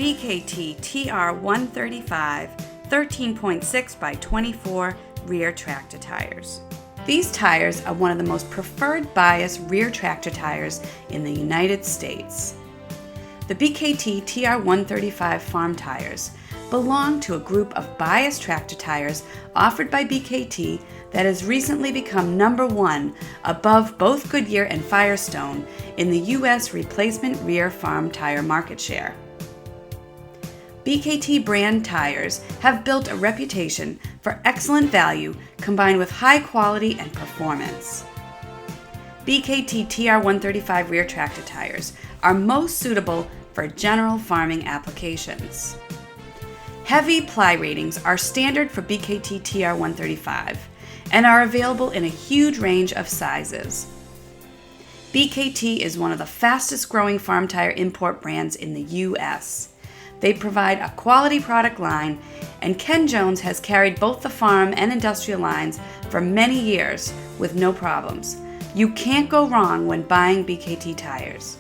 BKT TR-135 13.6 by 24 rear tractor tires. These tires are one of the most preferred bias rear tractor tires in the United States. The BKT TR-135 farm tires belong to a group of bias tractor tires offered by BKT that has recently become #1 above both Goodyear and Firestone in the U.S. replacement rear farm tire market share. BKT brand tires have built a reputation for excellent value combined with high quality and performance. BKT TR-135 rear tractor tires are most suitable for general farming applications. Heavy ply ratings are standard for BKT TR-135 and are available in a huge range of sizes. BKT is one of the fastest growing farm tire import brands in the U.S. They provide a quality product line, and Ken Jones has carried both the farm and industrial lines for many years with no problems. You can't go wrong when buying BKT tires.